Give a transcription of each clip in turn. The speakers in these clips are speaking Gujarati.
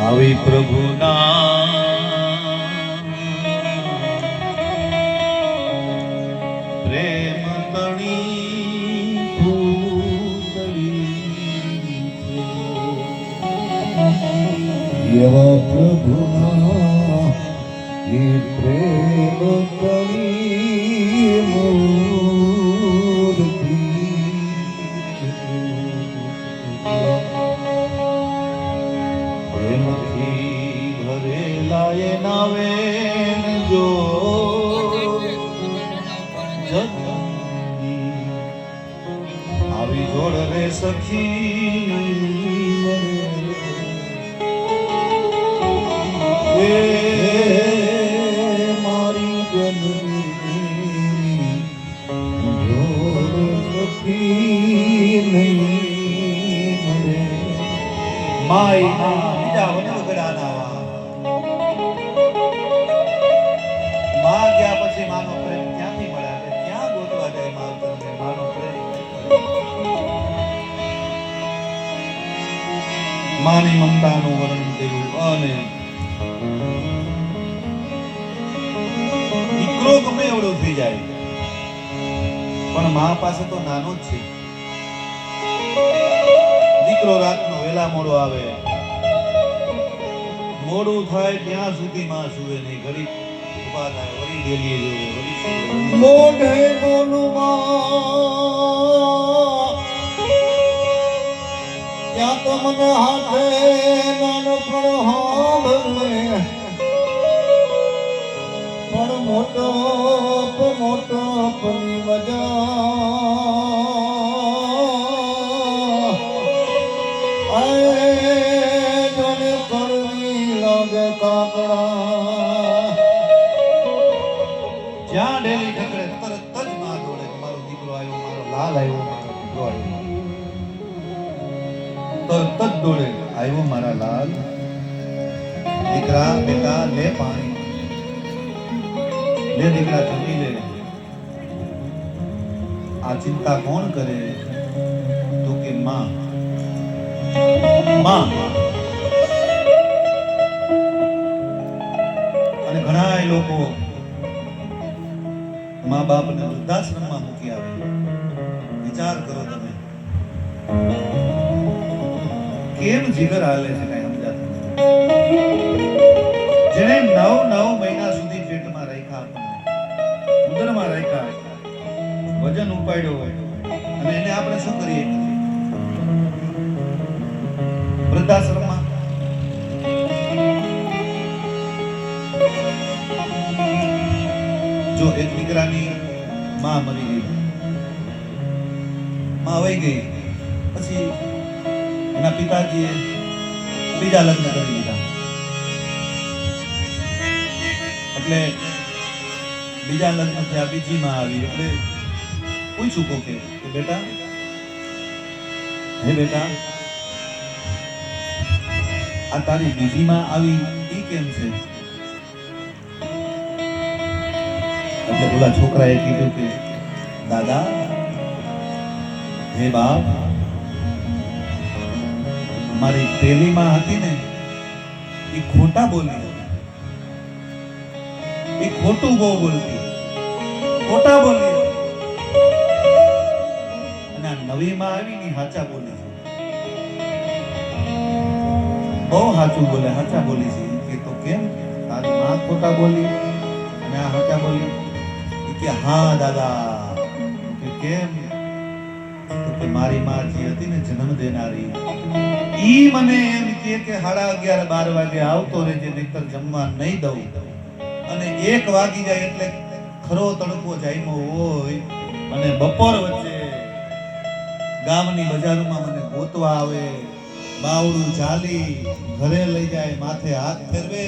આવી પ્રભુના પ્રેમ તણી પૂતળી એવા પ્રભુના એ પ્રેમ તણી મૂર્તિ પ્રેમથી ભરેલા એ નાવે જો આવી જોડ રે સખી એ મારી જનની જોડ સખી નહીં મળે માઈ બીજા વનગડા નાવા માં ગયા પછી માનો પ્રેમ ક્યાંથી મળે ક્યાં ગોતવા જાય માવતરને માનો પ્રેમ માની મમતાનું વર્ણન કર્યું અને દીકરો ગમે એવડો થઈ જાય પણ મા પાસે તો નાનો જ છે. દીકરો રાતનો વેલા મોડો આવે, મોડું થાય ત્યાં સુધી માં સુવે નહીં, ઘડી ઉભા થાય વળી ડેલીએ જોવે વળી મોઢે બોલું ત્યાં તો મને હાથે નાનપણ હાંભળે પણ મોટો પની મજા જોને કરવી લાગે કાકડા જ્યાં ડેલી ઠકરે તરત જ માં દોડે મારો દીકરો આવ્યો, મારો લાલ આવ્યો, મારો દીકરો આવ્યો, તરત જ દોડે આવ્યો મારા લાલ. દીકરા બેટા લે પાણી, લે દીકરા જમી લે. આ ચિંતા કોણ કરે? તો કે માં. અને ઘણા લોકો મા બાપને વૃદ્ધાશ્રમમાં મૂકી આવે. વિચાર કરો તમે કેમ જીગર હાલે છે કઈ સમજાતું નથી. જેને 9 મહિના સુધી પેટમાં રાખ્યા, ઉદરમાં રાખ્યા, વજન ઉપાડ્યો હોય અને એને આપણે શું કરીએ? વૃદ્ધાશ્રમમાં જો એક દીકરાની માં મરી ગઈ, માં વહી ગઈ, પછી એના પિતાજીએ બીજા લગ્ન કરી દીધા. એટલે બીજા લગ્ન થયા, બીજી માં આવી. એટલે પૂછ્યું કોકે કે બેટા, હે બેટા, આ તારી બીજી માં આવી ઈ કેમ છે? એટલે ઓલા છોકરાએ કીધું કે દાદા, હે બાપ, મારી પહેલી માં હતી ને એ ખોટા બોલી, એ ખોટું બહુ બોલતી, ખોટા બોલી. અને આ નવી માં આવી ને હાચા બોલી છે, બહુ સાચું બોલે, હાચા બોલી છે. કે તો કેમ તારી માં ખોટા બોલી અને આ હાચા બોલી? કે હા દાદા. કે કેમ? તો કે મારી માં જે હતી ને જન્મ દેનારી, ઈ મને એમ કે 11:30-12 વાગે આવતો રહેજે, નહીતર જમવા નહીં દઉં. અને 1 વાગી જાય એટલે ખરો તડકો જામ્યો હોય અને બપોર વચ્ચે ગામની બજારોમાં મને ગોતવા આવે, બાવડું ચાલી ઘરે લઈ જાય, માથે હાથ ફેરવે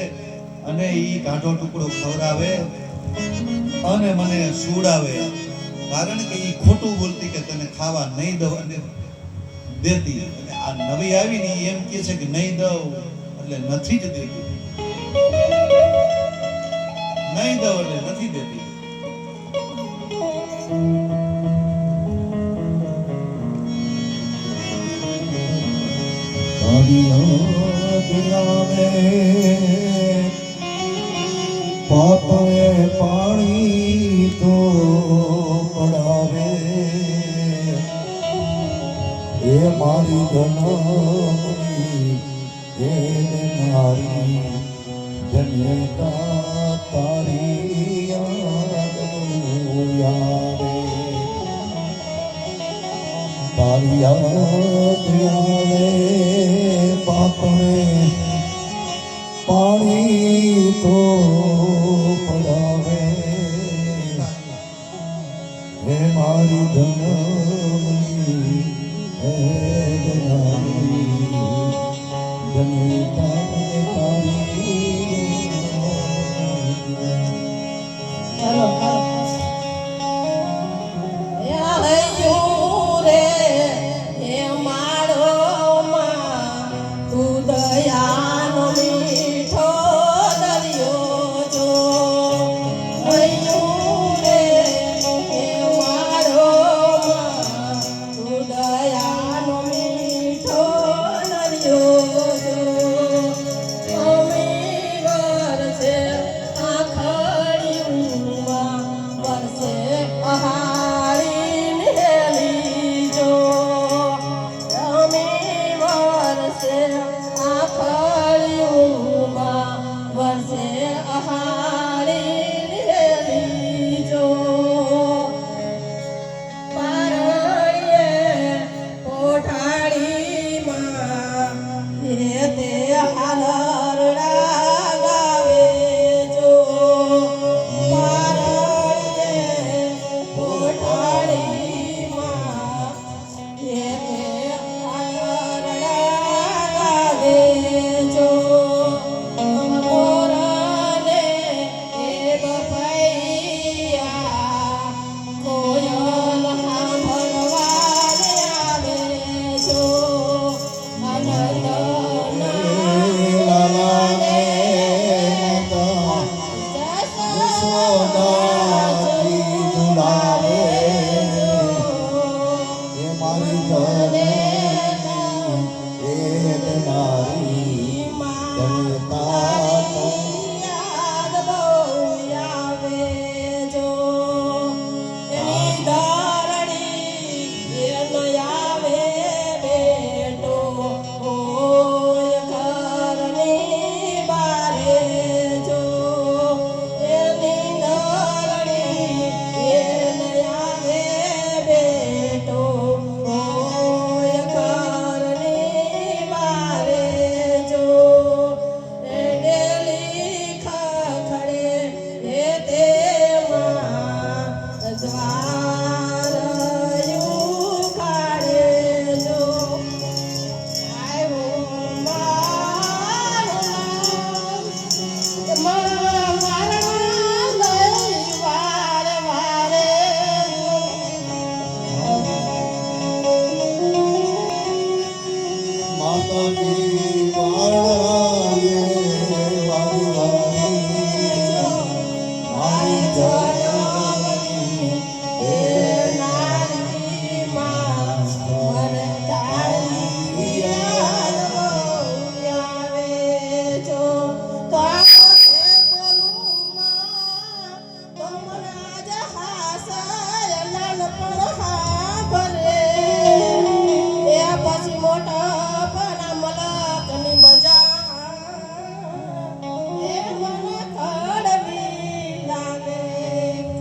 અને ઈ કાઢો ટુકડો ખવડાવે અને મને સુડાવે, કારણ કે ઈ ખોટું બોલતી કે તને ખાવા નહીં દઉં અને દેતી. અને આ નવી આવી ને એમ કહે છે કે નહીં દઉં એટલે નથી જ દેતી, નહીં દઉં એટલે નથી દેતી. પાપે પાણી તો પડાવે એ મારી ધનમણી એ મારી જનેતા તારી યાદ આવે, તારી યાદ આવે પાપને પાણી તો પડાવે હે મારી ધનમણી હે જનારી જનેતા તારી.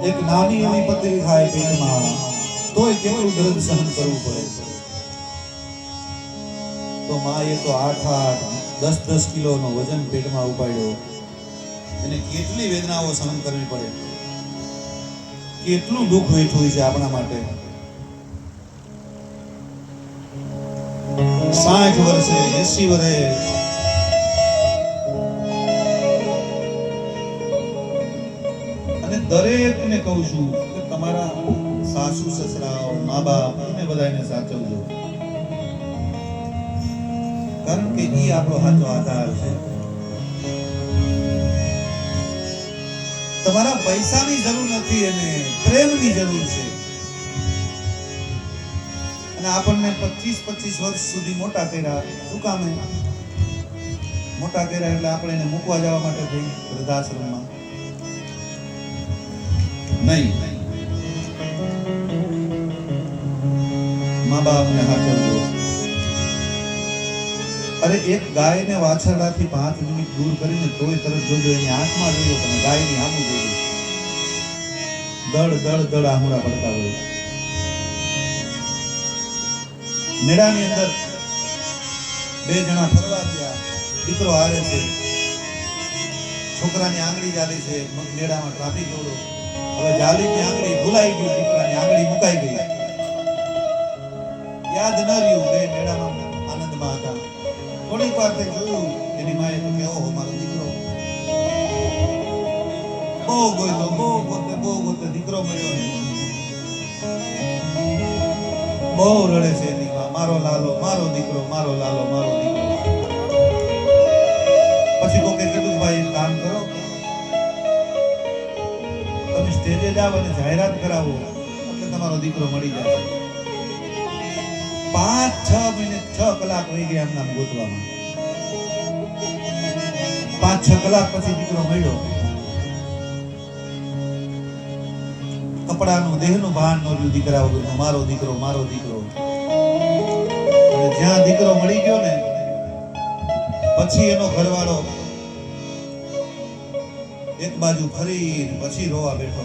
એક નાની એવી પતરી ખાય પેટમાં તોય કેટલું દર્દ સહન કરવું પડે છે. તો માએ તો 8-10 કિલોનો વજન પેટમાં ઉપાડ્યો, એને કેટલી વેદનાઓ સહન કરવી પડે, કેટલું દુઃખ વેઠવું છે આપણા માટે. 60 વર્ષે 80 વર્ષે અને દરેકને કહું છું કે તમારા સાસુ સસરા મા બાપ એને બધાને સાચવજો, કારણ કે ઈ આપણો સાચો આધાર છે. તમારા પૈસાની જરૂર નથી, એને પ્રેમની જરૂર છે. અને આપણને 25 વર્ષ સુધી મોટા કર્યા, શું કામે મોટા કર્યા? એટલે આપણે એને મૂકવા જવા માટે થઈ વૃદ્ધાશ્રમમાં નહીં. મા બાપને હાચવજો. અરે એક ગાયને વાછરડાથી 5 મિનિટ દૂર કરીને તોય તરત જોજો, એની આંખમાં જોજો તમે, ગાયની આંખું જોજો, દળ દળ દળ આંગળા પડતા હોય. મેળાની અંદર 2 જણા ફરવા ગયા, દીકરો હારે છે, છોકરાની આંગળી ચાલી છે, મેળામાં ટ્રાફિક જોડો, હવે જાલીની આંગળી ભૂલાઈ ગઈ, દીકરાની આંગળી મુકાઈ ગઈ, યાદ ન રહ્યું. બે મેળામાં આનંદમાં હતા. થોડીક વાર થઈ જોયું, એની માએ તો કે ઓહો મારો દીકરો, બહુ ગોતે દીકરો મળ્યો નહીં. બહુ રડે છે એની માં, મારો લાલો, મારો દીકરો, મારો લાલો, મારો દીકરો. પછી કોકે કીધું ભાઈ એક કામ કરો, તમે સ્ટેજે જાવ અને જાહેરાત કરાવો એટલે તમારો દીકરો મળી જશે. 5-6 મિનિટ 6 કલાક વહી ગયા એમના ગોતવામાં. 5-6 કલાક પછી દીકરો મળ્યો. કપડાનું દેહનું ભાન ન રહ્યું દીકરા વગરનું, મારો દીકરો, મારો દીકરો. અને જ્યાં દીકરો મળી ગયો ને પછી એનો ઘરવાળો એક બાજુ ફરી પછી રોવા બેઠો.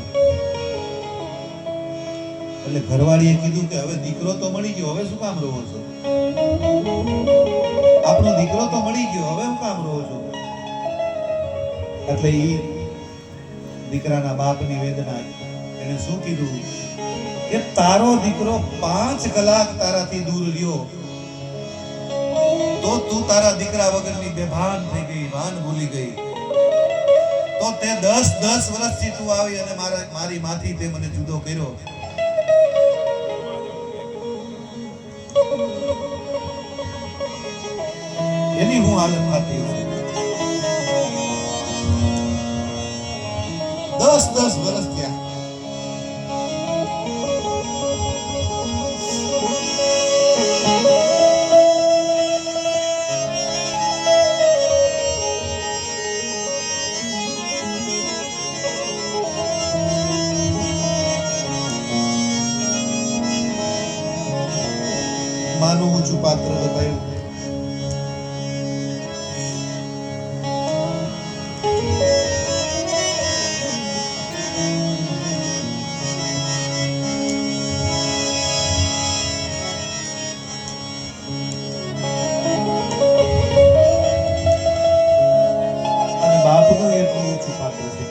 એટલે ઘરવાળીએ કીધું કે હવે દીકરો તો મળી ગયો, હવે શું કામ રોવો છો? આપણો દીકરો તો મળી ગયો, હવે શું કામ રોવો છો? એટલે ઈ દીકરાના બાપની વેદના, એને શું કીધું કે તારો દીકરો 5 કલાક તારાથી દૂર રહ્યો તો તું તારા દીકરા વગરની બેભાન થઈ ગઈ, ભાન ભૂલી ગઈ. તો તે 10 વર્ષથી તું આવી અને મારી માથી તે મને જુદો કર્યો. એની હું હાલત થતી હતી. 10 વર્ષ થયા. માનું ઊંચું પાત્ર બતાવ્યું. અને બાપનું એટલું ઊંચું પાત્ર છે.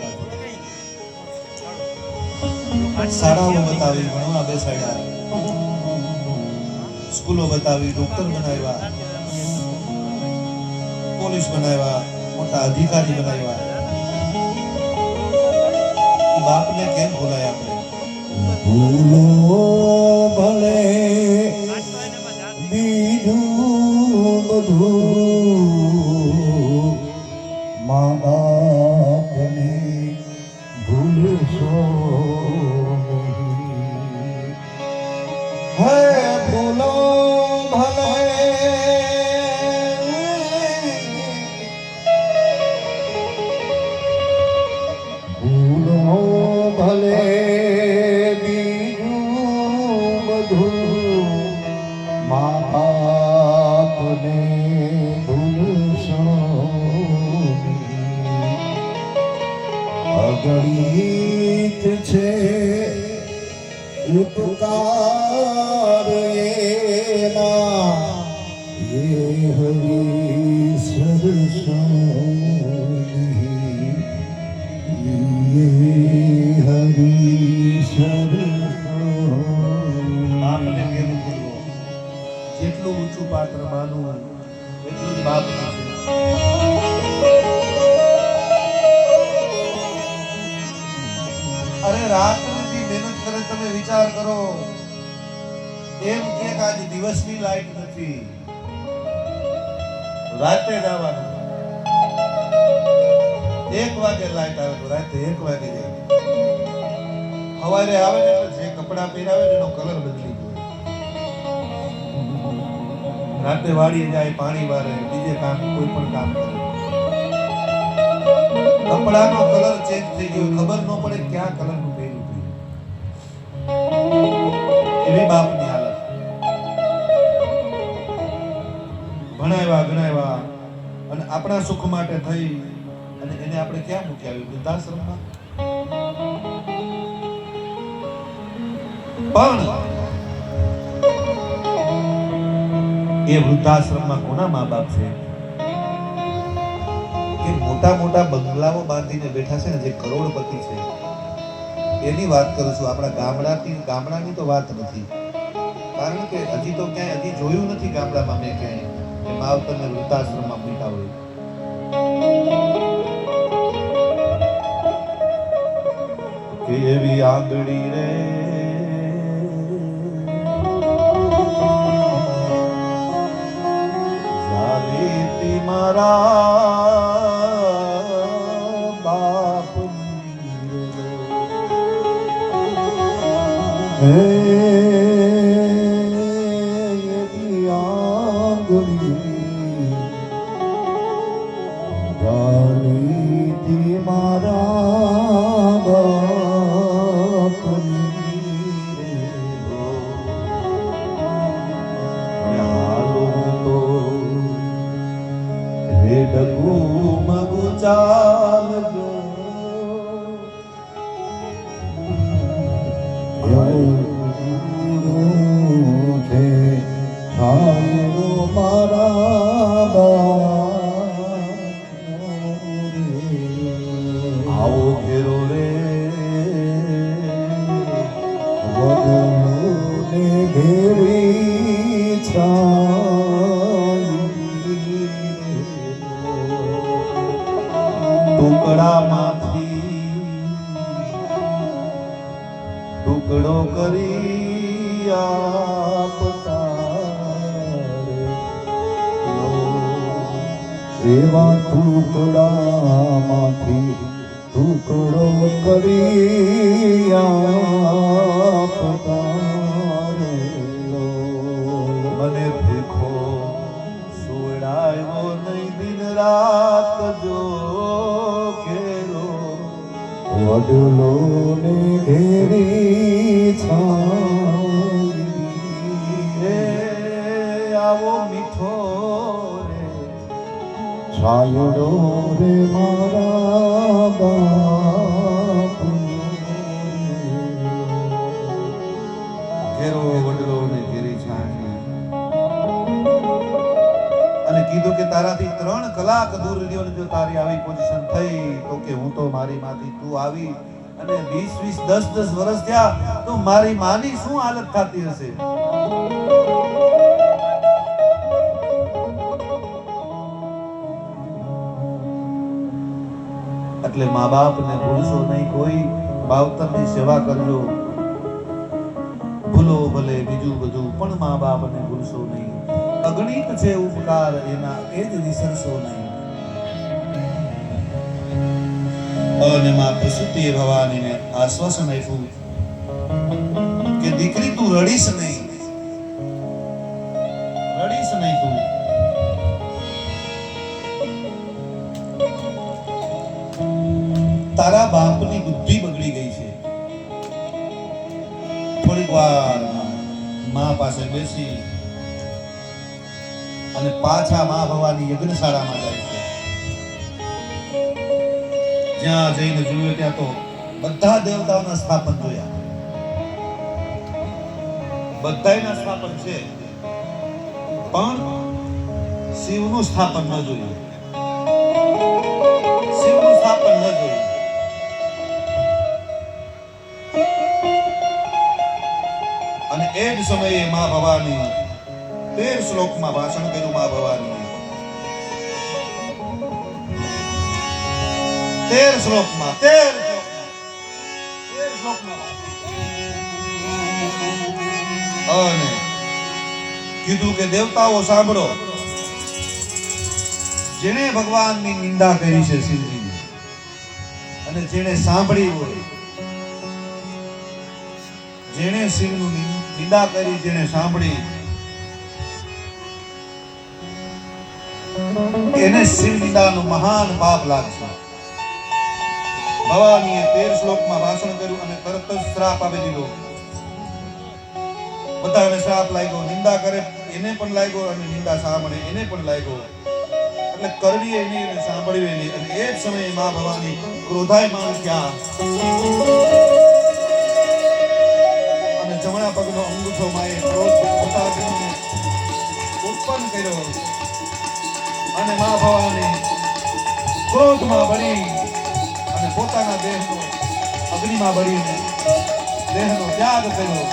શાળાઓ બતાવી, ભણવા બેસાડ્યા, સ્કૂલો બતાવી, ડોક્ટર બનાવ્યા, પોલીસ બનાવ્યા, મોટા અધિકારી બનાવ્યા. બાપને કેમ ભૂલાય આપણે? ભૂલો ભલે બીજું બધું, મા બાપને ભૂલશો નહીં. હે ભૂલો ભલે બીજું બધું, મા બાપને ભૂલશો નહીં. અગણિત છે ઉપકાર એના, એ હરી સરસો જેટલું ઊંચું પાત્ર માનું એટલું જ બાપનું છે. અરે રાતની મહેનત કરે તમે વિચાર કરો. એમ કે આજે દિવસની લાઈટ નથી, રાતે જ આવવાનું. 1 વાગે લાઈટ આવે તો રાતે 1 વાગે જાય. સવારે આવે ને એટલે જે કપડા પહેરાવે ને એનો કલર બદલી ગયો. રાતે વાડીએ જાય, પાણી વારે, બીજે કામ કોઈ પણ કામ કરે, કપડાનો કલર ચેન્જ થઈ ગયો, ખબર ન પડે ક્યાં કલરનું પહેર્યું છે. એવી બાપની હાલત. ભણાવ્યા ગણાવ્યા અને આપણા સુખ માટે થઈ અને એને આપણે ક્યાં મૂકી આવ્યું? વૃદ્ધાશ્રમમાં. પણ એ વૃદ્ધાશ્રમમાં કોના મા બાપ છે? કે મોટા મોટા બંગલાઓ બાંધીને બેઠા છે ને, જે કરોડપતિ છે એની વાત કરું છું. આપણા ગામડાની તો વાત નથી, કારણ કે હજી તો ક્યાંય હજી જોયું નથી ગામડામાં મેં ક્યાંય કે માવતરને વૃદ્ધાશ્રમમાં મૂક્યા હોય. કે એવી આંગળી રે જાલીતી મારા બાપની એવી આંગળી જાલીતી મારા બાપની હાલું તો રેડકુ મગુ ચાલજો. છે છાયડો મારા આવો ઘેરો રે વદને ઘેરી ટુકડામાંથી ટુકડો કરી આપતા એવા ટુકડામાંથી ટુકડો કરી આપતા મને ભીખો સુવડાવ્યો નહીં દિન રાત જો ઘેરો વડલો ને ઘેરી છાય આવો મીઠો રે છાયડો રે મારા બાપ ઘેરો વડલો ને ઘેરી છાંય. અને કીધું કે તારાથી 3 કલાક દૂર રહ્યો ને જો તારી આવી પોઝિશન થઈ તો કે હું તો મારી માંથી તું આવી અને 20 10 વર્ષ થયા તો મારી માની શું હાલત થતી હશે? એટલે મા બાપને ભૂલશો નહીં કોઈ. માવતરની સેવા કરજો, ભૂલો ભલે બીજું બધું પણ મા બાપને ભૂલશો નહીં. અગણિત છે ઉપકાર એના, એ જ વિસરશો નહીં. અને માં પ્રસૂતિએ ભવાનીને આશ્વાસન આપ્યું કે દીકરી તું રડીશ નહીં, રડીશ નહીં તું. તારા બાપની બુદ્ધિ બગડી ગઈ છે. થોડીક વાર માં પાસે બેસી અને પાછા માં ભવાની યજ્ઞશાળામાં જાય છે. જ્યાં જઈને જોયું ત્યાં તો બધા દેવતાઓના સ્થાપન જોયા, બધાયના સ્થાપન છે પણ શિવનું સ્થાપન ન જોયું, શિવનું સ્થાપન ન જોયું. અને એ જ સમયે માં ભવાની 13 શ્લોકમાં ભાષણ કર્યું મા ભવાનીએ. 13 શ્લોકમાં અને કીધું કે દેવતાઓ સાંભળો, જેણે ભગવાનની નિંદા કરી છે શિવજીની, અને જેણે સાંભળી હોય, જેણે શિવનું નિંદા કરી, જેણે સાંભળી, એને શિવ નિંદાનું મહાન પાપ લાગશે. ભવાનીએ 13 શ્લોકમાં ભાષણ કર્યું અને તરત જ શ્રાપ આપી દીધો. બધાને શ્રાપ લાગ્યો, નિંદા કરે એને પણ લાગ્યો અને નિંદા સાંભળે એને પણ લાગ્યો. એટલે કરવી એ નહીં અને સાંભળવી નહીં. અને એ જ સમયે મા ભવાની ક્રોધાયમાન થયા અને જમણા પગનો અંગૂઠો માએ ક્રોધ પોતાને ઉત્પન્ન કર્યો અને મા ભવાની ક્રોધમાં બળી અને પોતાના દેહનો અગ્નિમાં બળીને દેહનો ત્યાગ કર્યો.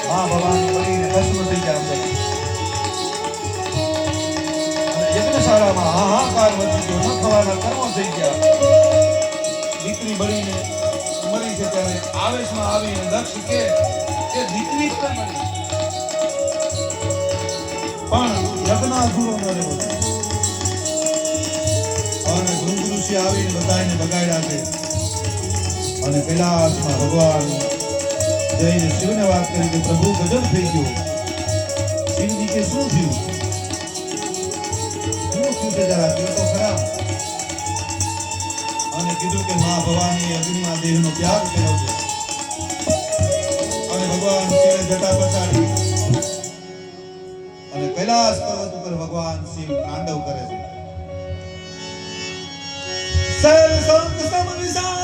મા ભવાની બળીને ભસ્મ થઈ ગયા અંદર. અને યજ્ઞશાળામાં હાહાકાર વધી ગયો, ન થવાના કર્મો થઈ ગયા. દીકરી બળીને મરી છે ત્યારે આવેશમાં આવીને દક્ષ કે દીકરી પણ મરી, પણ યજ્ઞ અધૂરો ન રહ્યો. અને ભૃંગ ઋષિ આવીને બધાને બગાડ્યા છે. અને કૈલાસમાં ભગવાન જઈને શિવને વાત કરી કે પ્રભુ ગજબ થઈ ગયો. શિવજી કે શું થયું? શું થયું છે જરા કહો તો ખરા. અને કીધું કે મા ભવાની અગ્નિમાં દેહનો ત્યાગ કર્યો છે. અને ભગવાન શિવે જટા પછાડી અને કૈલાસ પર્વત ઉપર ભગવાન શિવ તાંડવ કરે છે. સૈલ સંત સમ વિશાલ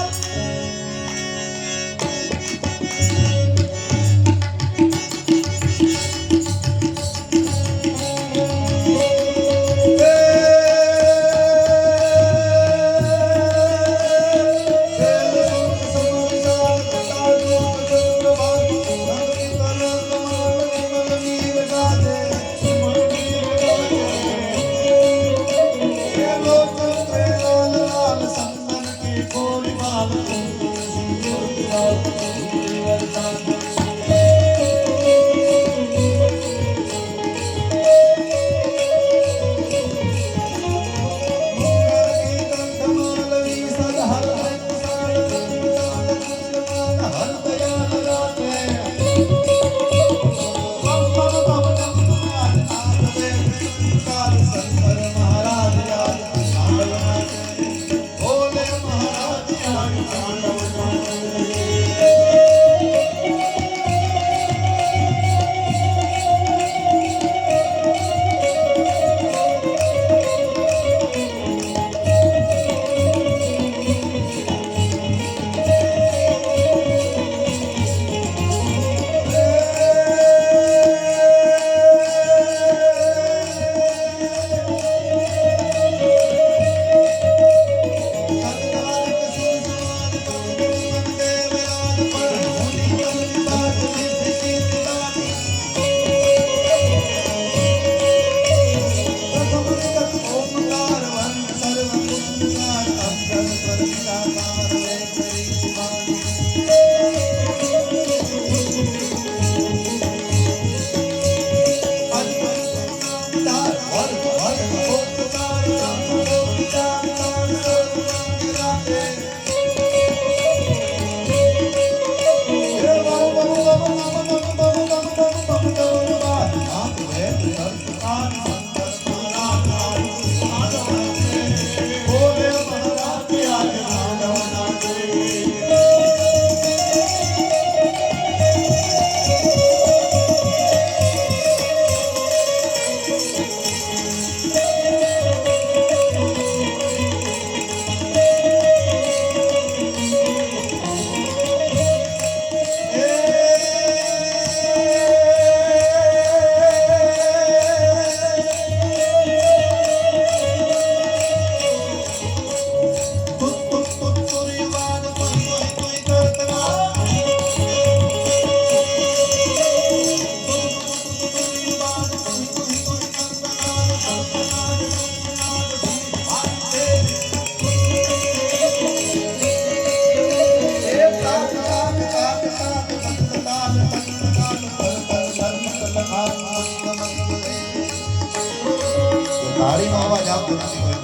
પાણીનો અવાજ આવતો નથી કોઈ.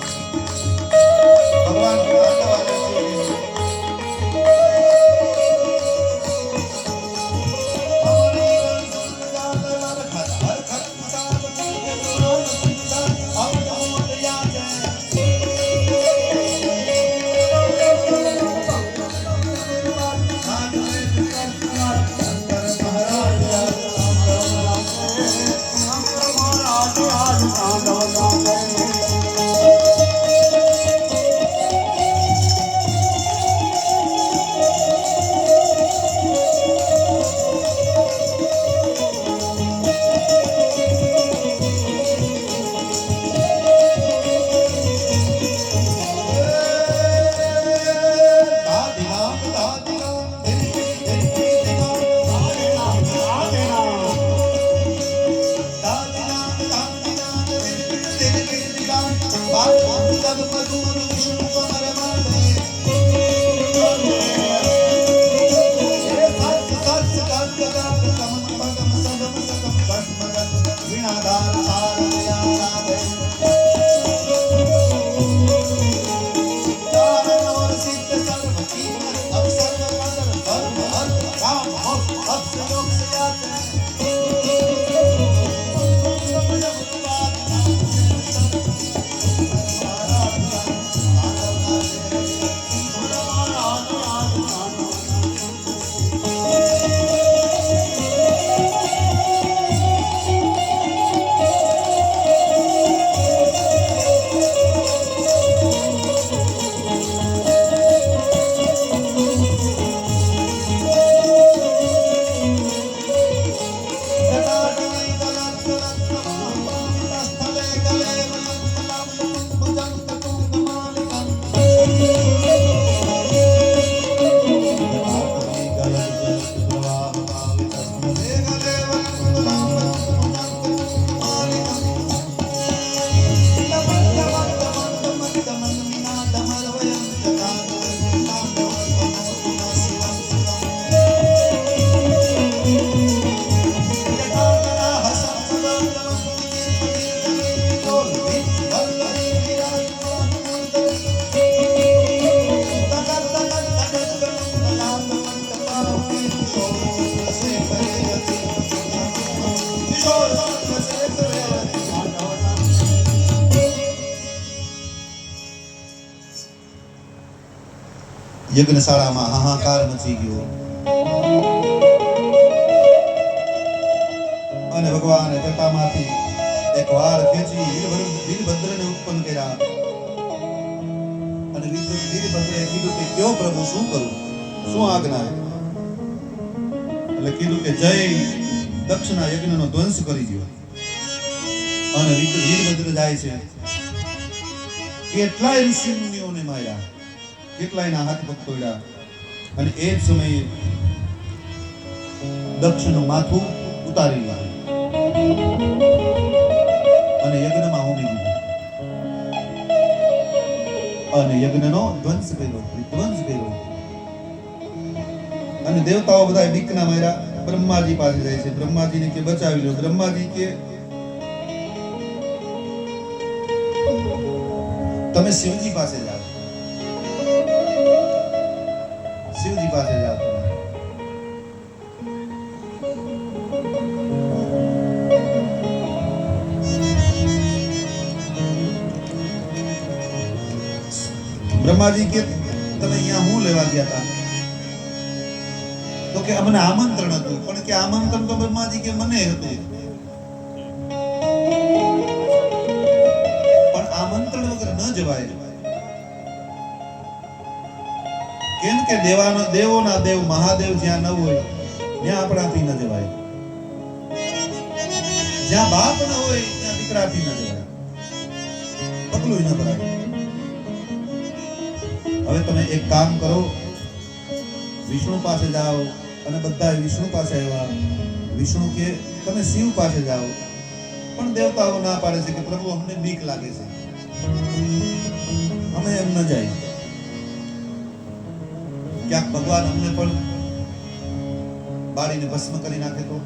ભગવાન તાંડવ આલે છે. યજ્ઞશાળામાં હાહાકાર મચી ગયો અને ભગવાને જટામાંથી એક વાળ ખેંચી વીરભદ્રને ઉત્પન્ન કર્યા અને વીરભદ્રએ કીધું કે કયો પ્રભુ શું કરું, શું આજ્ઞા? એટલે કીધું કે જય દક્ષના યજ્ઞનો ધ્વંસ કરી દો. અને વીરભદ્ર જાય છે, કેટલાય ઋષિ મુનિઓને માર્યા, કેટલાયના હાથ પગ તોડ્યા અને એ જ સમયે દક્ષનું માથું ઉતારી લીધું અને યજ્ઞમાં હોમી દીધું અને યજ્ઞનો ધ્વંસ કર્યો. અને દેવતાઓ બધા બીકના માર્યા બ્રહ્માજી પાસે જાય છે. બ્રહ્માજીને કે બચાવી લો. બ્રહ્માજી કે તમે શિવજી પાસે જાઓ, શિવજી પાસે જાઓ તમે. બ્રહ્માજી કે તમે અહીંયા હું લેવા ગયા હતા? તો કે અમને આમંત્રણ હતું. પણ કે આમંત્રણ તો બ્રહ્માજી કે મને હતું, પણ આમંત્રણ વગર ન જવાય. કેમ કે દેવોના દેવ મહાદેવ જ્યાં ન હોય ત્યાં આપણાથી ન જવાય, જ્યાં બાપ ન હોય ત્યાં દીકરાથી ન જવાય, પગલું ન ભરાય. હવે તમે એક કામ કરો, વિષ્ણુ પાસે જાઓ. અને બધા વિષ્ણુ પાસે આવ્યા. વિષ્ણુ કે તમે શિવ પાસે જાઓ. પણ દેવતાઓ ના પાડે છે કે પ્રભુ અમને બીક લાગે છે, અમે એમ ન જાય. ક્યાંક ભગવાન અમને પણ બાળીને ભસ્મ કરી નાખે તો?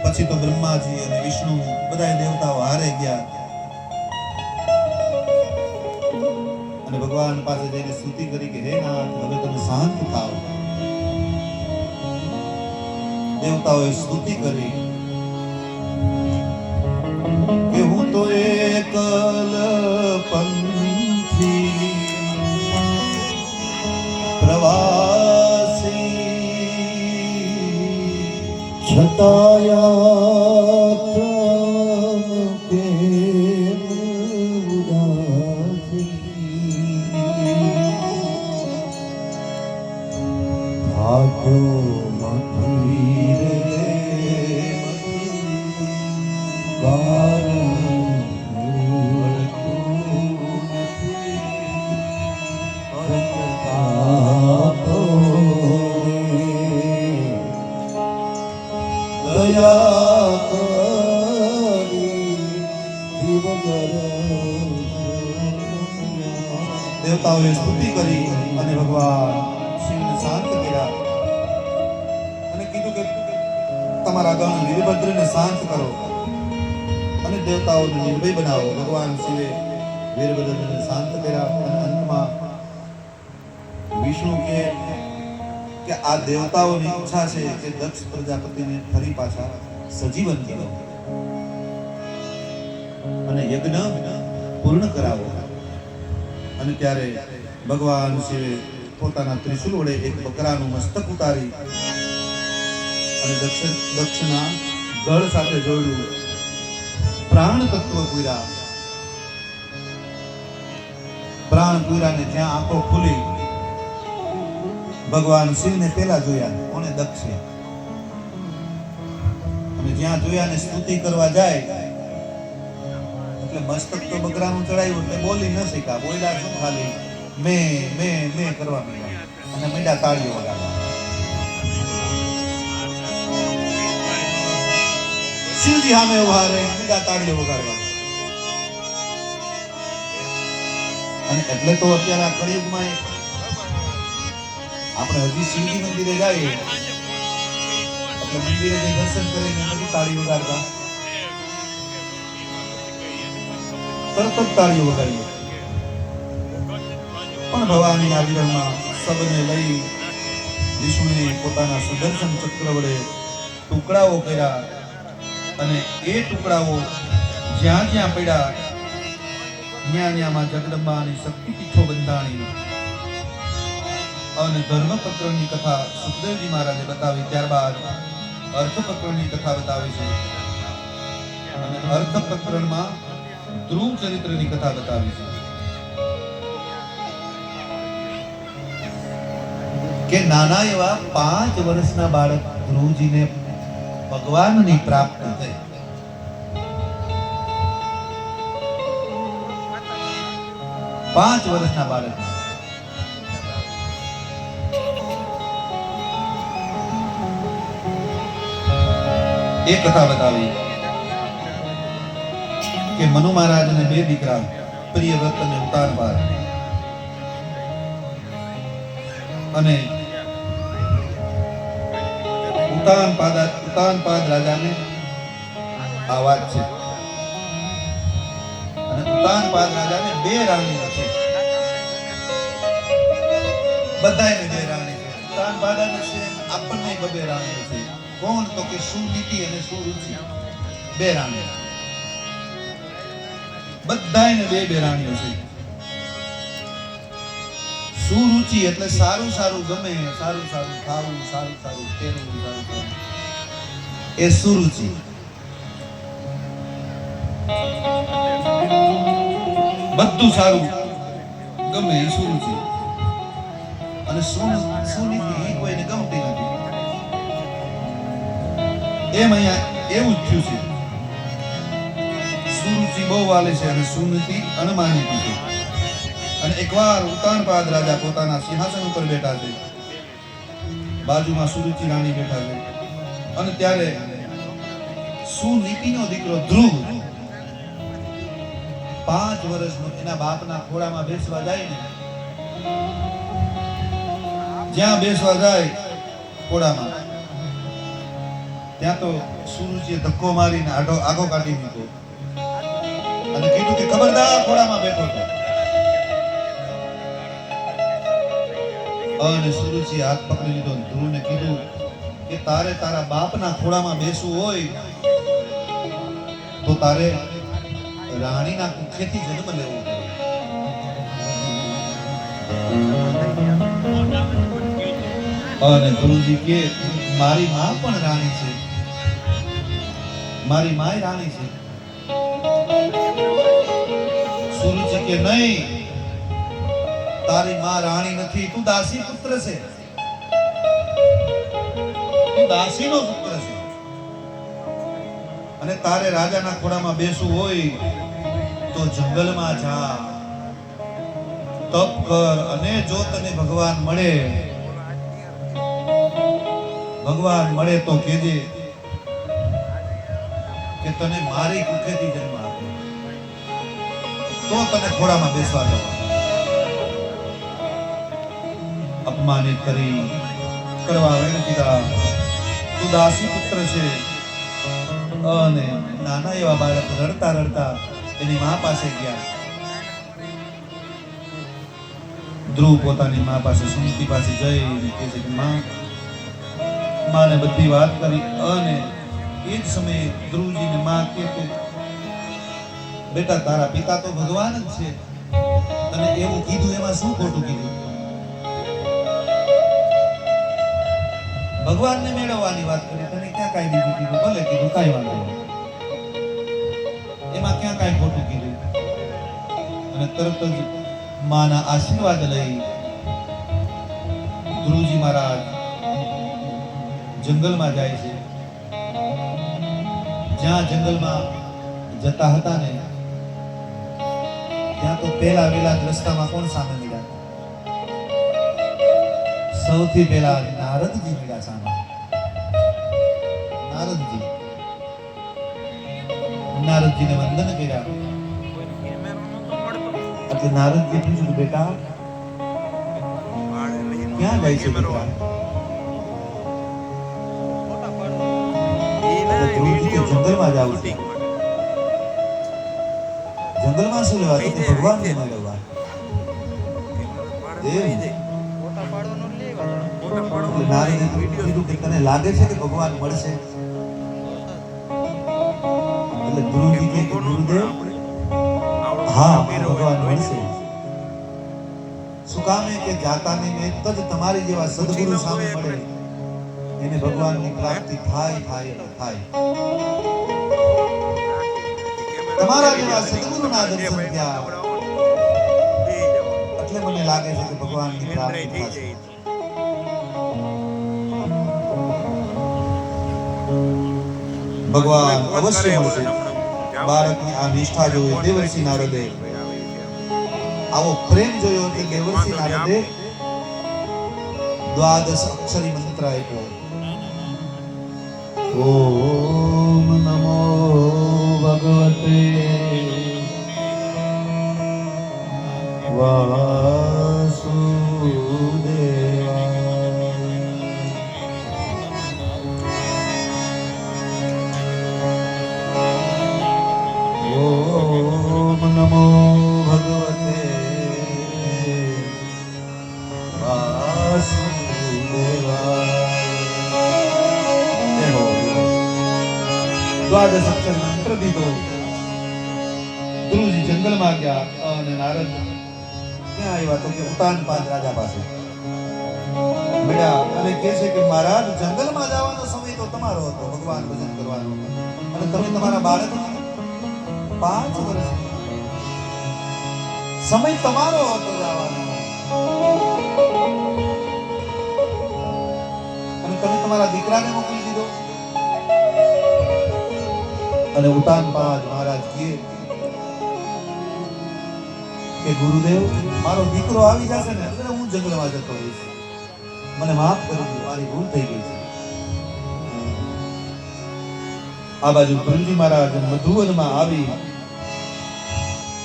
પછી તો બ્રહ્માજી અને વિષ્ણુ બધા દેવતાઓ હારે ગયા અને ભગવાન પાસે જઈને સ્તુતિ કરી કે હે નાથ હવે તમે શાંત થાઓ. દેવતાઓએ સ્તુતિ કરી કે હું તો એકલ પંથી પ્રવાસી છતાયા કે ઉદાસી ભાગ્યો મથી દેવતાઓએ સ્તુતિ કરી અને ભગવાન શિવને શાંત કર્યા અને કીધું કે તમારા ગણ વીરભદ્રને શાંત કરો અને દેવતાઓને નિર્ભય બનાવો. ભગવાન શિવે વીરભદ્રને શાંત કર્યા અને અંતમાં વિષ્ણુ કે આ દેવતાઓની ઈચ્છા છે કે દક્ષ પ્રજાપતિને ફરી પાછા સજીવન કરો અને યજ્ઞ પૂર્ણ કરાવો. અને ત્યારે ભગવાન શિવે પોતાના ત્રિશુલ વડે એક બકરાનું મસ્તક ઉતારી અને દક્ષના ગળ સાથે જોડ્યું. પ્રાણ તત્વ પૂર્યા. પ્રાણ પૂર્યાને જ્યાં આંખો ખુલી ભગવાન શિવને પેલા જોયા કોને? દક્ષે. અને જ્યાં જોયા ને સ્તુતિ કરવા જાય એટલે મસ્તક તો બકરાનું ચડાવ્યું એટલે બોલી ન શક્યા. બોલ્યા શું? ખાલી મેં કરવા માંડ્યા અને મીંડા તાળીઓ વગાડવા. શિવજી સામે ઉભા રહે મીંડા તાળીઓ વગાડવા. અને એટલે તો અત્યારે આ કળિયુગમાં આપણે હજી શિવજી મંદિરે જઈએ એટલે મંદિરે જઈ દર્શન કરીને બધી તાળી વગાડતા, તરત જ તાળીઓ વગાડીએ. પણ ભવાની આવિર્ભાવમાં સબને લઈ વિષ્ણુએ પોતાના સુદર્શન ચક્ર વડે ટુકડાઓ કર્યા અને એ ટુકડાઓ જ્યાં જ્યાં પડ્યા ત્યાં ત્યાંમાં જગદંબાની શક્તિપીઠો બંધાણી અને ધર્મપત્રની કથા સુખદેવજી મહારાજે બતાવી. ત્યારબાદ અર્થપત્રની કથા બતાવી છે અને અર્થપત્રમાં ધ્રુવ ચરિત્રની કથા બતાવી છે કે નાના એવા 5 વર્ષના બાળક ધ્રુવજીને ભગવાનની પ્રાપ્તિ થઈ. પાંચ વર્ષના બાળક એ કથા બતાવી કે મનુ મહારાજને 2 દીકરા પ્રિયવ્રત અને ઉતાનપાદ અને ઉતાનપાદ રાજાને આ વાત છે અને ઉતાનપાદ રાજાને 2 રાણીઓ છે. બધાયને 2 રાણી છે. ઉતાનપાદને છે આપણને 2 રાણીઓ છે. કોણ? તો કે સુનીતિ અને સુરુચિ. 2 રાણીઓ. બધાયને 2 રાણીઓ છે. સુરુચિ એટલે સારું સારું ગમે, સારું સારું ખાવું, સારું સારું પહેરવું, સારું સારું એ સુરુચિ. બધું સારું ગમે એ સુરુચિ. અને સુનીતિ એ કોઈને ગમતી નથી. એમ અહીંયા એવું જ થયું છે. સુરુચિ બહુ વાલે છે અને સુનીતિ અણમાનીતી છે. અને એકવાર ઉતાનપાદ રાજા પોતાના સિંહાસન ઉપર બેઠા છે, બાજુમાં સુરુચિ રાણી બેઠા છે અને ત્યારે સુનીતિનો દીકરો ધ્રુવ 5 વર્ષનો એના બાપના ખોળામાં બેસવા જાય ને, જ્યાં બેસવા જાય ખોળામાં ત્યાં તો સુરુચિએ ધક્કો મારીને આગો કાઢી દીધો અને કીધું કે ખબરદાર ખોળામાં બેઠો હતો. અને સુરુચિએ હાથ પકડી લીધો અને ધ્રુવને કીધું કે તારે તારા બાપના ખોળામાં બેસવું હોય તો તારે રાણીના કુખેથી જન્મ લેવો પડે. અને ગુરુજી કે મારી માં પણ રાણી છે, મારી માય રાણી છે. સુરુચિ કે નહીં, તારી માં રાણી નથી, તું દાસી પુત્ર છે, તું દાસીનો પુત્ર છે. અને તારે રાજાના ખોળામાં બેસવું હોય તો જંગલમાં જા, તપ કર, અને જો તને ભગવાન મળે તો કહેજે કે તને મારી કુખેથી જન્મ આપ્યો, તો તને ખોળામાં બેસવા દો. અપમાનિત કરી કરવા વેણ કીધા, તું દાસી પુત્ર છે. અને નાના એવા બાળક રડતા રડતા એની મા પાસે ગયા. ધ્રુવ પોતાની મા પાસે, સુનીતિ પાસે જઈને કહે છે કે માને બધી વાત કરી. અને એ જ સમયે ધ્રુવજીને મા કહે કે બેટા તારા પિતા તો ભગવાન જ છે, અને એવું કીધું એમાં શું ખોટું કીધું? ભગવાનને મેળવવાની વાત કરી, તને ક્યાં કાંઈ બીજું કીધું? ભલે કીધું, કાંઈ વાંધો નહીં, એમાં ક્યાં કાંઈ ખોટું કીધું? અને તરત જ માના આશીર્વાદ લઈ ધ્રુવજી મહારાજ જંગલમાં જાય છે. જ્યાં જંગલમાં જતા હતા ને ત્યાં તો પહેલા વેલા રસ્તામાં કોણ સામે મળ્યા? સૌથી પહેલા નારદજી મળ્યા સામે. નારદજીને વંદન કર્યા. એટલે નારદજી પૂછ્યું, બેટા ક્યાં જાય છે દીકરા? જંગલમાં જાઉં છું. જંગલમાં શું લેવા? તો ભગવાનને મળવા. નારદે કીધું કે તને લાગે છે કે ભગવાન મળશે? એટલે ગુરુજી કે ગુરુદેવ, હા ભગવાન મળશે. શું કામ કે જાતાને એક જ તમારી જેવા સદગુરુ સામે મળે એને ભગવાનની પ્રાપ્તિ થાય. તમારા જેવા સદગુરુના દર્શન થયા એટલે મને લાગે છે કે ભગવાનની પ્રાપ્તિ થશે. ભગવાન અવશ્ય મળશે. બાળકની આ નિષ્ઠા જોઈ દેવર્ષિ નારદે, આવો પ્રેમ જોયો કે દેવર્ષિ નારદે દ્વાદશ અક્ષરી મંત્ર આપ્યો. ઓમ નમો ભગવતે વાસુદેવાય. ઓમ નમો ભગવતે દ્વાદશ અક્ષર મંત્ર દીધો. ધ્રુવજી જંગલમાં ગયા અને નારદ ક્યાં આવ્યા? તો કે ઉતાનપાદ રાજા પાસે મળ્યા અને કહે છે કે મહારાજ, જંગલમાં જવાનો સમય તો તમારો હતો, ભગવાન ભજન કરવાનો, અને તમે તમારા બાળકને 5 વર્ષ સમય તમારો હતો જવાનો, અને તમે તમારા દીકરાને મોકલી દીધો. અને ઉતાનપાદ મહારાજ કહે કે ગુરુદેવ, મારો દીકરો આવી જશે ને એટલે હું જંગલમાં જતો રહીશ, મને માફ કરી દો, મારી ભૂલ થઈ ગઈ છે. આ બાજુ ગુરુજી મહારાજ મધુવનમાં આવી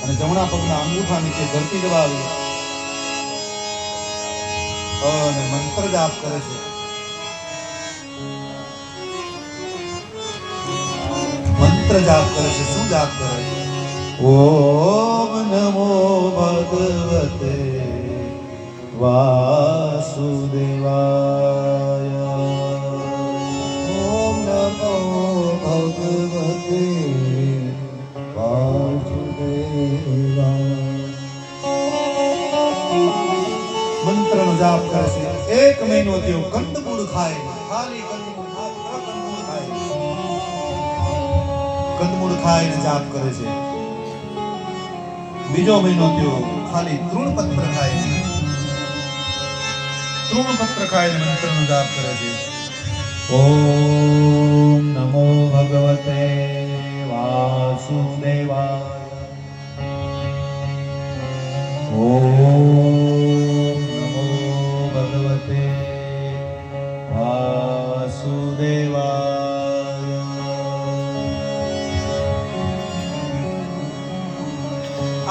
અને જમણા પગના અંગૂઠા નીચે ધરતી દબાવી અને મંત્ર જાપ કરે છે. મંત્ર જાપ કરે છે. શું જાપ કરે છે? ઓમ નમો ભગવતે વાસુદેવાય. ઓમ નમો ભગવતે વાસુદેવાય. મંત્રનો જાપ કરે છે. 1 મહિનો થયો, કંદમૂળ ખાય, ખાલી કંદમૂળ, માત્ર કંદમૂળ ખાય, કંદમૂળ ખાઈને જાપ કરે છે. બીજો મહિનો થયો, ખાલી તૃણપત્ર ખાય, તૃણપત્ર ખાઈને મંત્રનો જાપ કરે છે. ઓમ નમો ભગવતે વાસુદેવાય. ઓમ નમો ભગવતે વાસુદેવાય.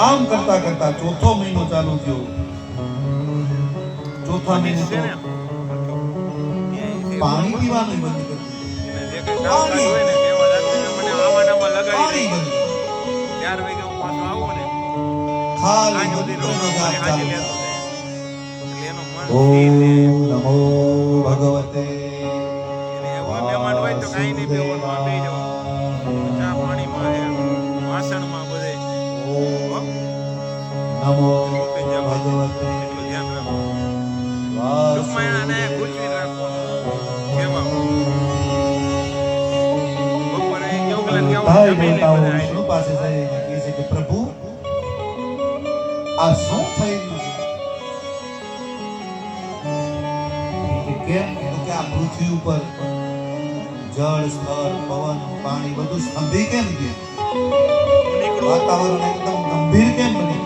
આમ કરતા કરતા ચોથો મહિનો ચાલુ થયો. ચોથા મહિને તો પાણી પીવાનું બંધ કરી દીધું. પાણી બંધ. ખાલી મંત્રનો જાપ ચાલુ. ઓમ નમો ભગવતે નમો ભગવતે ભાઈ બહેનતાઓ વિષ્ણુ પાસે જઈને કહે છે કે પ્રભુ આ શું થઈ રહ્યું છે? કેમ? તો કે આ પૃથ્વી ઉપર જળ, સ્થળ, પવન, પાણી બધું સ્તંભી કેમ ગયું? વાતાવરણ એકદમ ગંભીર કેમ બની?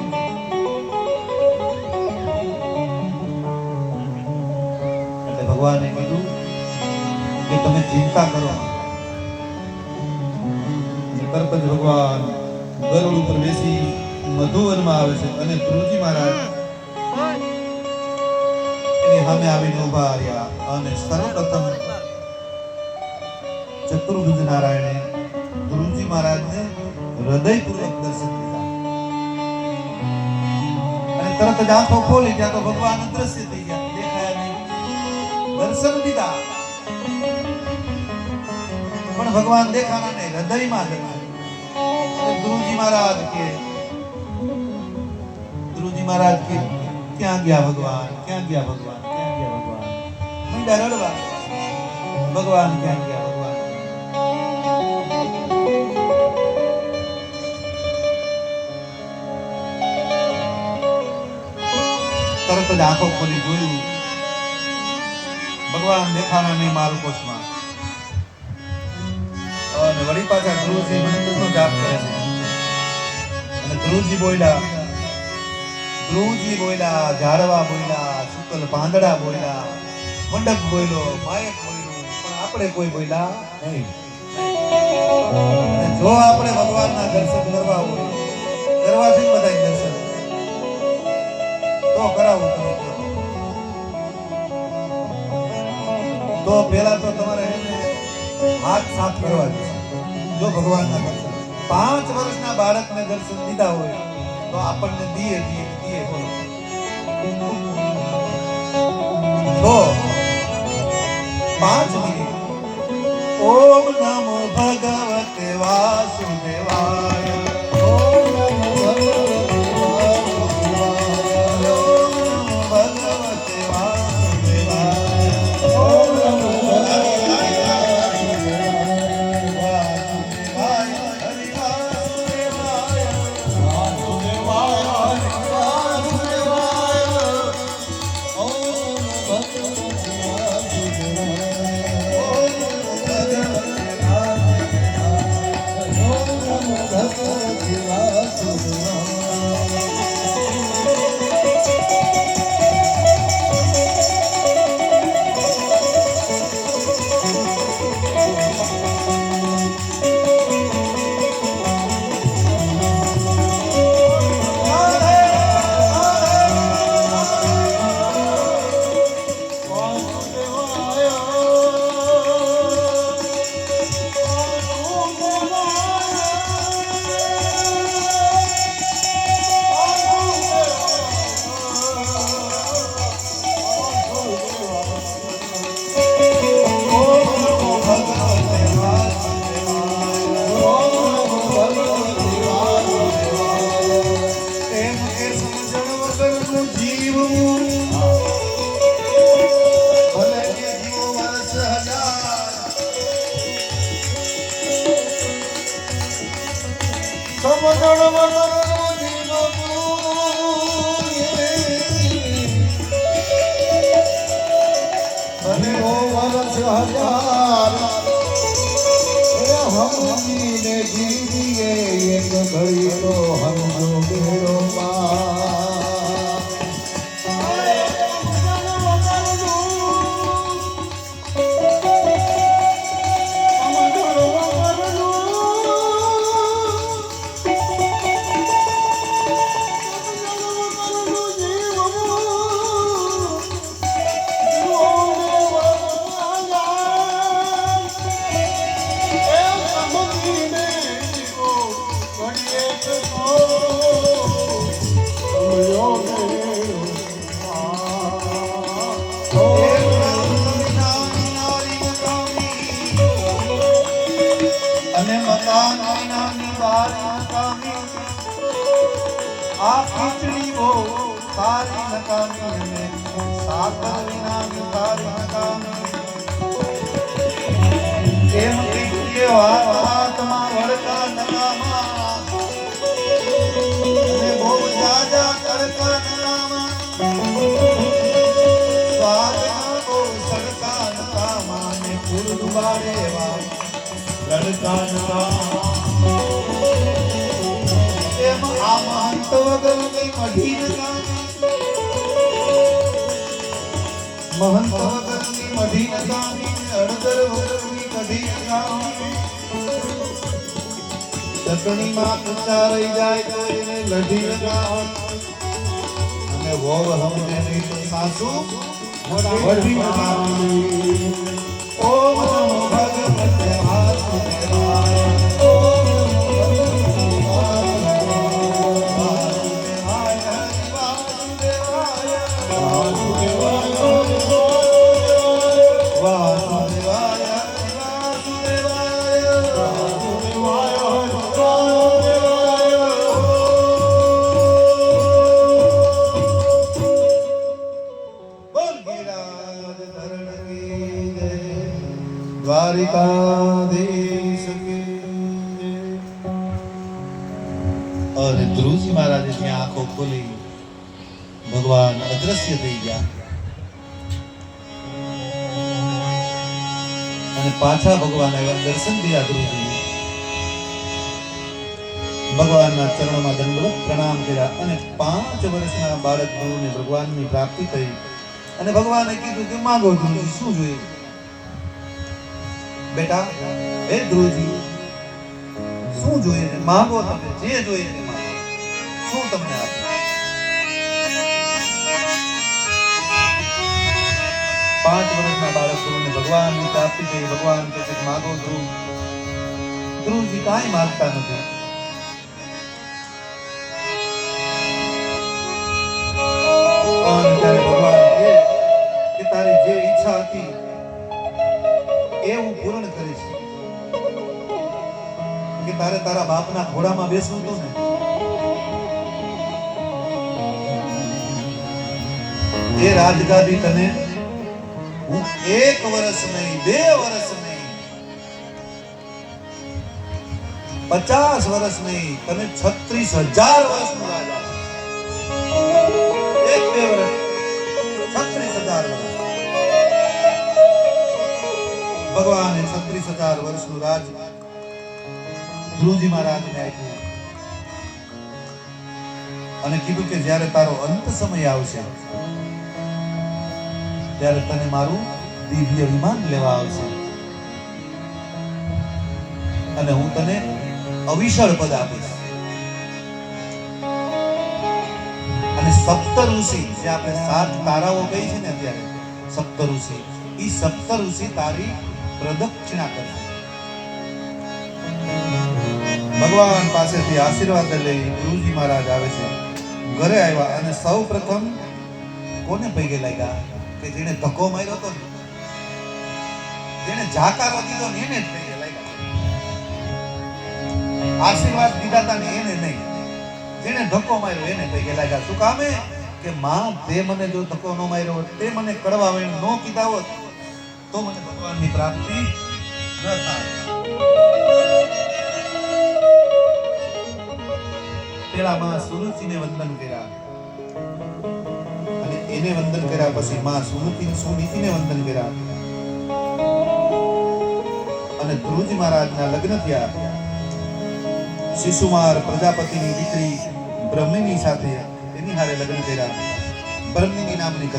એટલે ભગવાને કીધું કે તમે ચિંતા કરો. તરત જ ભગવાન ગરુડ ઉપર બેસી મધુવનમાં આવે છે અને ધ્રુવજી મહારાજ એની સામે આવીને ઉભા રહ્યા અને સર્વપ્રથમ ચતુર્ભુજ નારાયણે ધ્રુવજી મહારાજને હૃદયપૂર્વક દર્શન દીધા અને તરત જ આંખો ખોલી ત્યાં તો ભગવાન અદ્રશ્ય થઈ ગયા, દેખાયા નહીં. દર્શન દીધા પણ ભગવાન દેખાના નહીં, હૃદયમાં દેખાયા. ધ્રુવજી મહારાજ કે ક્યાં ગયા ભગવાન, ક્યાં ગયા ભગવાન, ક્યાં ગયા ભગવાન? મીંડા રડવા, ભગવાન ક્યાં ગયા ભગવાન? તરત જ આંખો ખોલી જોયું, ભગવાન દેખાના નહીં માલકોશમાં. અને વળી પાછા ધ્રુવજી મંત્રનો જાપ કરે છે અને ધ્રુવજી બોલ્યા, ઝાડવા બોલ્યા, શુકલ પાંદડા બોલ્યા, મંડપ બોલ્યો, માયક બોલ્યું, પણ આપણે કોઈ બોલ્યા નહીં. અને જો આપણે ભગવાનના દર્શન કરવા હોય, કરવા છે બધા દર્શન, તો કરાવું તમે કહો. તો પહેલા તો તમારે હાથ સાફ કરવા જોઈએ. જો ભગવાનના દર્શન 5 વર્ષના બાળકને દર્શન દીધા હોય તો આપણને દીએ બોલો તો 5 મિનિટ ઓમ નમો ભગવતે વાસુદેવાય. ઓમ નમો ભગવતે વાસુદેવાય. ઓમ નમો 10,000 હમીને જીવીએ એક ઘડી તો હમજો બેડો પાર. અને મકાન વિનાની બારી નકામી, આ ખીચડી બહુ સારી નકામી, અને સાકર વિનાની તારી નકામી. એમ કીધું કે વાતમાં વળકા નકામા, અને બહુ જાજા કડકા નકામા, સ્વાદમાં બહુ સડકા નકામા, અને ફૂલ દુબારે એવા લડકા નકામા. એમ આ મહંત વગરની મઢી નકામી, મહંત વગરની મઢી નકામી, અડધર વગરની કઢી નકામી. ચટણીમાં કચા રહી જાય તો એને લઢી નકામી, અને વહુ હમને નહીં તો સાસુ વઢી નકામી. ઓમ નમો ભગવતે વાસુદેવાય. ઓમ નમો વાસુદેવાય. વાસુદેવાય. વાસુદેવાય. બોલ ગિરાજ ધરણ કી જય. દ્વારિકાધીશ કી જય. અને ધ્રુવજી મહારાજે ત્યાં આંખો ખોલી, ભગવાન અદ્રશ્ય થઈ ગયા અને પાછા ભગવાન આવ્યા. દર્શન થયા ધ્રુવજી. ભગવાનના ચરણોમાં દંડવત પ્રણામ કર્યા અને 5 વર્ષના બાળક ધ્રુવને ભગવાનની પ્રાપ્તિ થઈ. અને ભગવાને કીધું કે માંગો ધ્રુવજી, શું જોઈએ? બેટા, હે ધ્રુવજી, શું જોઈએ? માંગો, તમે જે જોઈએ તે માંગો, શું તમને આપું? 5 વર્ષના બાળક ધ્રુવને ભગવાનની પ્રાપ્તિ થઈ. ભગવાન કહે છે માંગો ધ્રુવ. ધ્રુવજી કાંઈ માંગતા નથી. અને ત્યારે ભગવાન કહે કે તારી જે ઈચ્છા હતી એ હું પૂર્ણ કરીશ. કે તારે તારા બાપના ઘોડામાં બેસવું હતું ને, એ રાજગાદી તને હું 1 વર્ષ નહીં, 2 વર્ષ નહીં, 50 વર્ષ નહીં, તને 36,000 વર્ષનું રાજ આપીશ. 1-2 વર્ષ, 36,000 વર્ષ. ભગવાને 36,000 વર્ષનું રાજ ધ્રુવજી મહારાજને આપ્યું અને કીધું કે જ્યારે તારો અંત સમય આવશે ત્યારે તને મારું દિવ્ય વિમાન લેવા આવશે અને હું તને અવિશળ પદ આપીશ. અને સપ્તઋષિ, જે આપણે 7 તારાઓ કહી છે ને અત્યારે, સપ્તઋષિ, ઈ સપ્તઋષિ તારી પ્રદક્ષિણા કરશે. ભગવાન પાસેથી આશીર્વાદ લઈ ગુરુજી મહારાજ આવે છે. ઘરે આવ્યા અને સૌ પ્રથમ કોને પૈગે લાગ્યા? કે જેને ધક્કો માર્યો હતો ને, જેને જાકારો દીધો ને, એને જ પૈગે લાગ્યા. આશીર્વાદ દીધા હતા ને એને નહીં, જેને ધક્કો માર્યો એને પૈગે લાગ્યા. શું કામે? કે માં, તે મને જો ધક્કો ન માર્યો હોત, તે મને કડવા વેણ ન કીધા હોત, તો મને ભગવાનની પ્રાપ્તિ ન થાય. પેલા માં સુરુચિને વંદન કર્યા અને એને વંદન કર્યા પછી માં સુનીતિને વંદન કર્યા અને ધ્રુવજી મહારાજના લગ્ન થયા. શિશુમાર પ્રજાપતિની દીકરી બ્રહ્મિની સાથે એની હારે લગ્ન કર્યા. બ્રહ્મિની નામની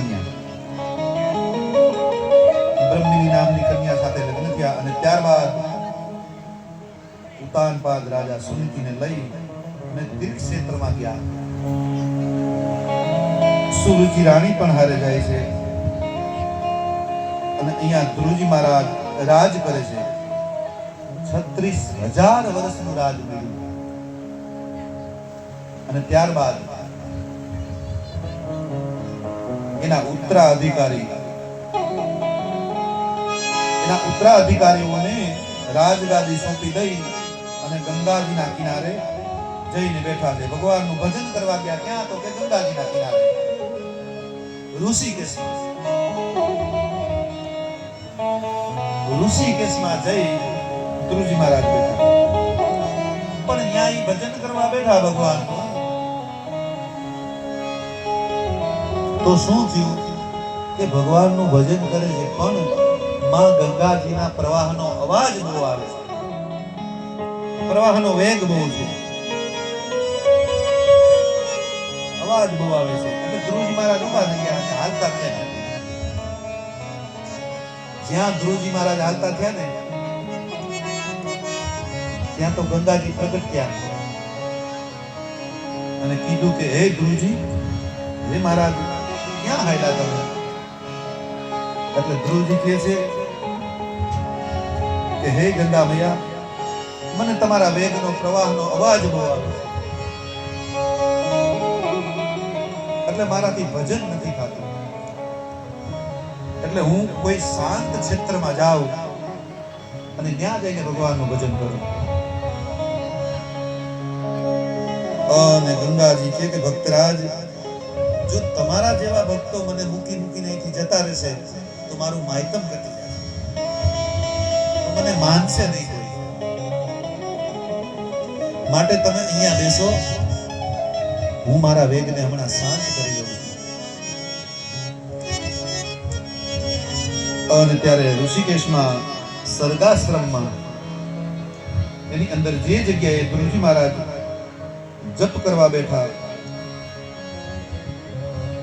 કન્યા સાથે લગ્ન થયા અને ત્યારબાદ ઉતાનપાદ રાજા સુનીતિને લઈ અને તીર્થ ક્ષેત્રમાં ગયા. સુરુચિ રાણી પણ હારે જાય છે અને અહીંયા ધ્રુવજી મહારાજ રાજ કરે છે. 36,000 વર્ષનું રાજ મળ્યું અને ત્યારબાદ એના ઉત્તરાધિકારીઓને રાજગાદી સોંપી દઈ અને ગંગાજીના કિનારે જઈને બેઠા છે. ભગવાનનું ભજન કરવા ગયા. ક્યાં? તો કે ગંગાજીના કિનારે ઋષિકેશમાં જઈ ધ્રુવજી મહારાજ બેઠા. પણ ન્યાય ભજન કરવા બેઠા ભગવાન. તો શું થયું કે ભગવાનનું ભજન કરે છે પણ માં ગંગાજીના પ્રવાહનો અવાજ બહુ આવે છે. પ્રવાહનો વેગ બહુ છે, અવાજ બહુ આવે છે. એટલે ધ્રુવજી મહારાજ ઉભા થઈ ગયા અને હાલતા થયા. જ્યાં ધ્રુવજી મહારાજ હાલતા થયા ને ત્યાં તો ગંગાજી પ્રગટ થયા અને કીધું કે હે ધ્રુવજી, હે મહારાજ, ક્યાં હાલ્યા તમે? એટલે ધ્રુવજી કહે છે કે હે ગંગા મૈયા, મને તમારા વેગનો પ્રવાહનો અવાજ બહુ આવે છે, એટલે મારાથી ભજન નથી થતું. એટલે હું કોઈ શાંત ક્ષેત્રમાં જાઉં અને ત્યાં જઈને ભગવાનનું ભજન કરું. અને ગંગાજી કહે કે ભક્તરાજ, જો તમારા જેવા ભક્તો મને મૂકીને અહીંથી જતા રહેશે તો મારું માયતમ ઘટી જશે, તો મને માનશે નહીં કોઈ. માટે તમે અહીંયા બેસો, હું મારા વેગને હમણાં શાંત કરી દઉં છું. અને ત્યારે ઋષિકેશમાં સર્ગાશ્રમમાં એની અંદર જે જગ્યાએ ધ્રુવજી મહારાજ જપ કરવા બેઠા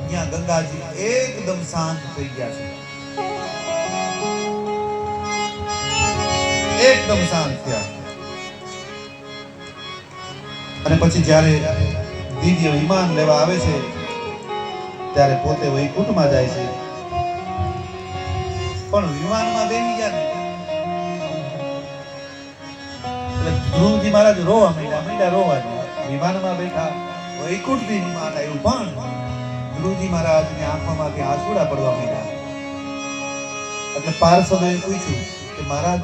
ત્યાં ગંગાજી એકદમ શાંત થઈ ગયા છે. એકદમ શાંત થયા. અને પછી જ્યારે દિવ્ય વિમાન લેવા આવે છે ત્યારે પોતે વૈકુંઠમાં જાય છે. પણ વિમાનમાં બેસી ગયા ને એટલે ધ્રુવજી મહારાજ રોવા માંડ્યા. વિમાનમાં બેઠા, વૈકુંઠથી વિમાન આવ્યું પણ ધ્રુવજી મહારાજની આંખોમાંથી આંસુડા પડવા માંડ્યા. એટલે પાર્ષદોએ પૂછ્યું કે મહારાજ,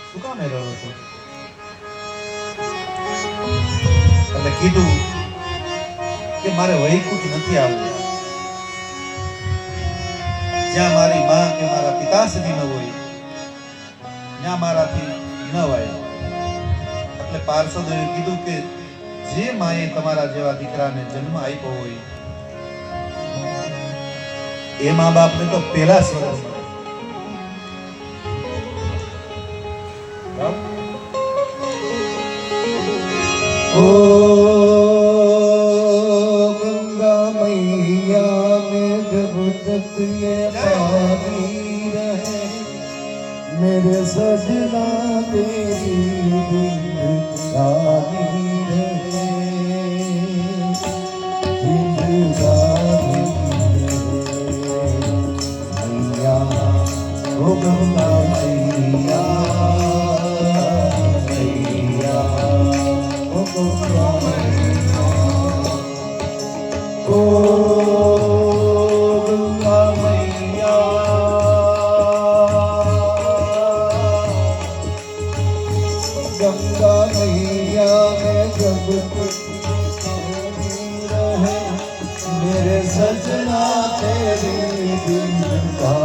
શું કામ રડો છો? એટલે કીધું કે મારે વૈકુંઠ નથી આવવું. જ્યાં મારી માં કે મારા પિતાશ્રી ન હોય ત્યાં મારાથી ન વાય. એટલે પાર્ષદોએ કીધું કે જે માએ તમારા જેવા દીકરાને જન્મ આપ્યો હોય એ મા બાપને તો પહેલા સ્વર્ગ મળે. ओ गंगा मैया में जब तक ये पानी रहे, मेरे सजना तेरी जिंदगानी रहे, जिंदगानी रहे मैया, ओ गंगा मैया, ओ गंगा मैया में जब रहे, मेरे सजना तेरे दिन का